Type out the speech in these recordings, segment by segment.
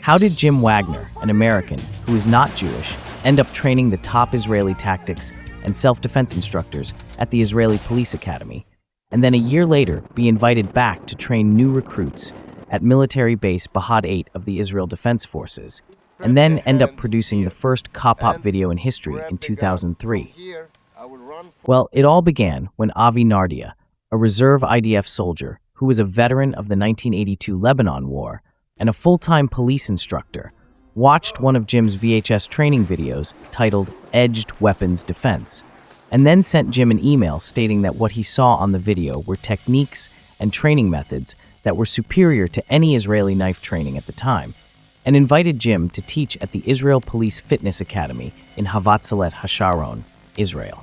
How did Jim Wagner, an American who is not Jewish, end up training the top Israeli tactics and self-defense instructors at the Israeli Police Academy, and then a year later be invited back to train new recruits at military base Bahad 8 of the Israel Defense Forces, and then end up producing the first Kapap video in history in 2003? Well, it all began when Avi Nardia, a reserve IDF soldier who was a veteran of the 1982 Lebanon War and a full-time police instructor, watched one of Jim's VHS training videos titled Edged Weapons Defense, and then sent Jim an email stating that what he saw on the video were techniques and training methods that were superior to any Israeli knife training at the time, and invited Jim to teach at the Israel Police Fitness Academy in Havatzalet HaSharon, Israel.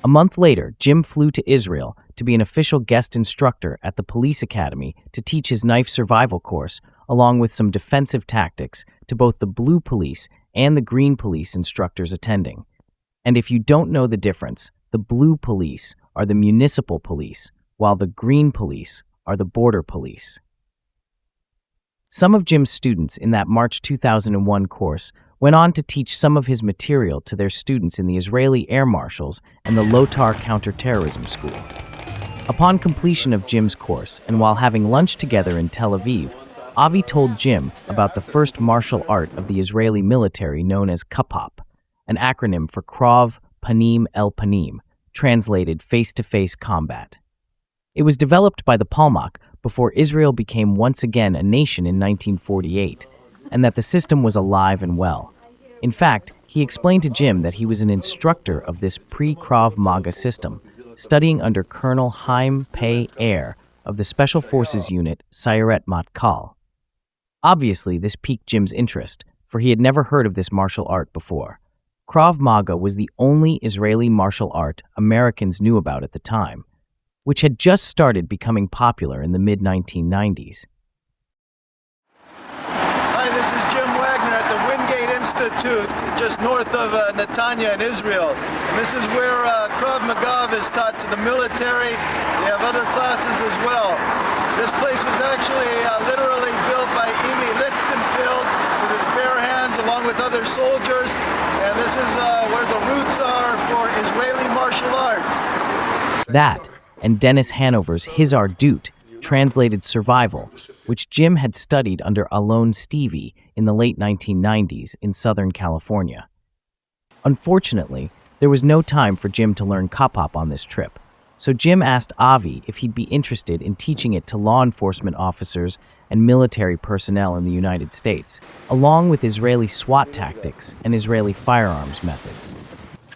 A month later, Jim flew to Israel to be an official guest instructor at the police academy to teach his knife survival course, along with some defensive tactics to both the blue police and the green police instructors attending. And if you don't know the difference, the blue police are the municipal police, while the green police are the border police. Some of Jim's students in that March 2001 course went on to teach some of his material to their students in the Israeli Air Marshals and the Lotar Counterterrorism School. Upon completion of Jim's course, and while having lunch together in Tel Aviv, Avi told Jim about the first martial art of the Israeli military known as Kapap, an acronym for Krav Panim El Panim, translated face-to-face combat. It was developed by the Palmach before Israel became once again a nation in 1948, and that the system was alive and well. In fact, he explained to Jim that he was an instructor of this pre-Krav Maga system, studying under Colonel Haim Pei Air of the Special Forces Unit Sayeret Matkal. Obviously, this piqued Jim's interest, for he had never heard of this martial art before. Krav Maga was the only Israeli martial art Americans knew about at the time, which had just started becoming popular in the mid-1990s. Hi, this is Jim Wagner at the Wingate Institute, just north of Netanya in Israel. And this is where Krav Maga is taught to the military. They have other classes as well. This place was actually literally built by Imi Lichtenfeld with his bare hands along with other soldiers. And this is where the roots are for Israeli martial arts. That, and Dennis Hanover's His Ardut, translated survival, which Jim had studied under Alon Stevie in the late 1990s in Southern California. Unfortunately, there was no time for Jim to learn Kapap on this trip, so Jim asked Avi if he'd be interested in teaching it to law enforcement officers and military personnel in the United States, along with Israeli SWAT tactics and Israeli firearms methods.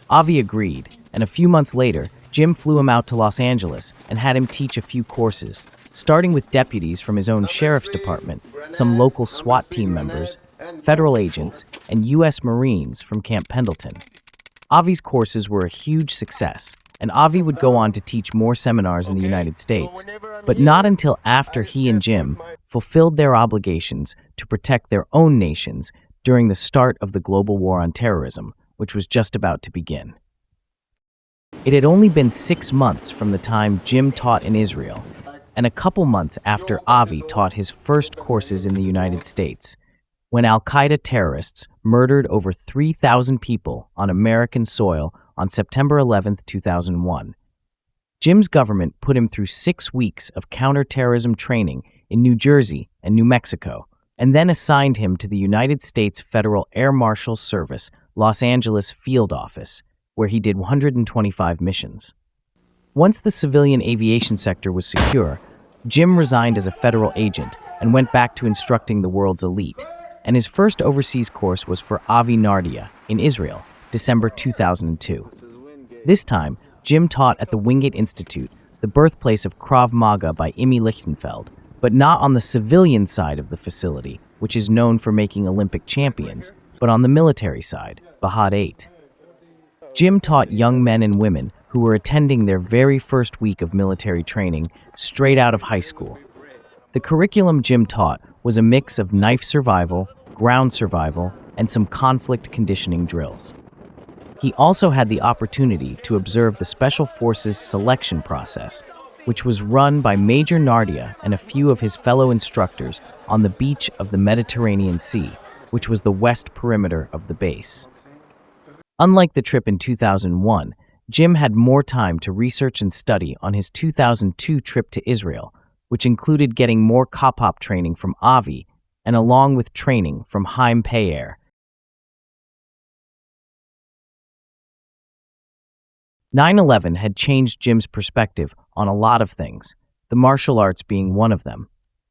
Avi agreed, and a few months later, Jim flew him out to Los Angeles and had him teach a few courses, starting with deputies from his own sheriff's department, some local SWAT team members, federal agents, and U.S. Marines from Camp Pendleton. Avi's courses were a huge success, and Avi would go on to teach more seminars in the United States, but not until after he and Jim fulfilled their obligations to protect their own nations during the start of the global war on terrorism, which was just about to begin. It had only been 6 months from the time Jim taught in Israel, and a couple months after Avi taught his first courses in the United States, when al-Qaeda terrorists murdered over 3,000 people on American soil on September 11, 2001. Jim's government put him through 6 weeks of counterterrorism training in New Jersey and New Mexico, and then assigned him to the United States Federal Air Marshals Service Los Angeles Field Office, where he did 125 missions. Once the civilian aviation sector was secure, Jim resigned as a federal agent and went back to instructing the world's elite, and his first overseas course was for Avi Nardia in Israel, December 2002. This time, Jim taught at the Wingate Institute, the birthplace of Krav Maga by Imi Lichtenfeld, but not on the civilian side of the facility, which is known for making Olympic champions, but on the military side, Bahad 8. Jim taught young men and women who were attending their very first week of military training straight out of high school. The curriculum Jim taught was a mix of knife survival, ground survival, and some conflict conditioning drills. He also had the opportunity to observe the Special Forces selection process, which was run by Major Nardia and a few of his fellow instructors on the beach of the Mediterranean Sea, which was the west perimeter of the base. Unlike the trip in 2001, Jim had more time to research and study on his 2002 trip to Israel, which included getting more Kapap training from Avi and along with training from Haim Peyer. 9/11 had changed Jim's perspective on a lot of things, the martial arts being one of them.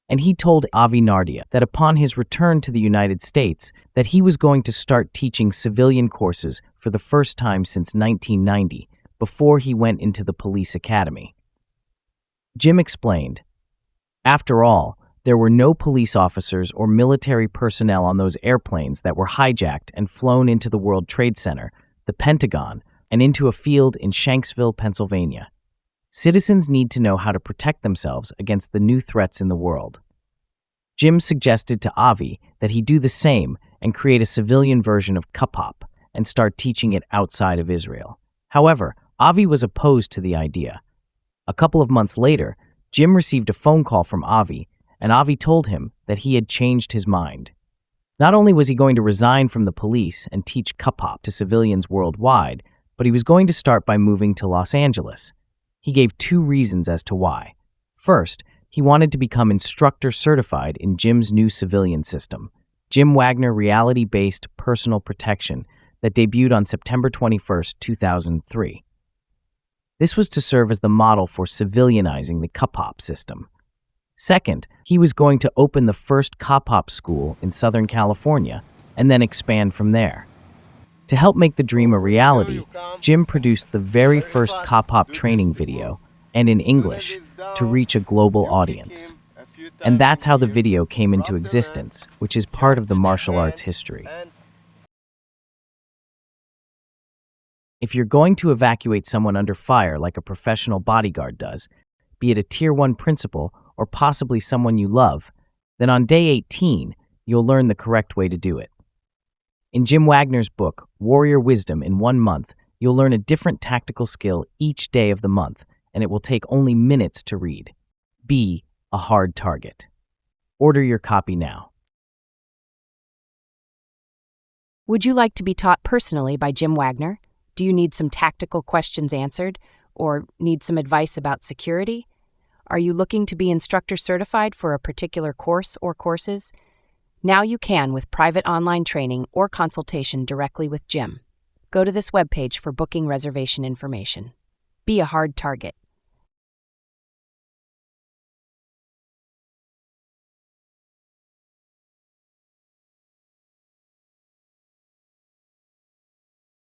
And he told Avi Nardia that upon his return to the United States, that he was going to start teaching civilian courses for the first time since 1990, before he went into the police academy. Jim explained, "After all, there were no police officers or military personnel on those airplanes that were hijacked and flown into the World Trade Center, the Pentagon, and into a field in Shanksville, Pennsylvania. Citizens need to know how to protect themselves against the new threats in the world." Jim suggested to Avi that he do the same and create a civilian version of Kapap and start teaching it outside of Israel. However, Avi was opposed to the idea. A couple of months later, Jim received a phone call from Avi, and Avi told him that he had changed his mind. Not only was he going to resign from the police and teach Kapap to civilians worldwide, but he was going to start by moving to Los Angeles. He gave 2 reasons as to why. First, he wanted to become instructor certified in Jim's new civilian system, Jim Wagner Reality-Based Personal Protection, that debuted on September 21, 2003. This was to serve as the model for civilianizing the Kapap system. Second, he was going to open the first Kapap school in Southern California and then expand from there. To help make the dream a reality, Jim produced the very first Kapap training video, and in English, to reach a global audience. And that's how the video came into existence, which is part of the martial arts history. If you're going to evacuate someone under fire like a professional bodyguard does, be it a Tier 1 principal or possibly someone you love, then on day 18, you'll learn the correct way to do it. In Jim Wagner's book, Warrior Wisdom in 1 month, you'll learn a different tactical skill each day of the month, and it will take only minutes to read. Be a hard target. Order your copy now. Would you like to be taught personally by Jim Wagner? Do you need some tactical questions answered, or need some advice about security? Are you looking to be instructor certified for a particular course or courses? Now you can with private online training or consultation directly with Jim. Go to this webpage for booking reservation information. Be a hard target.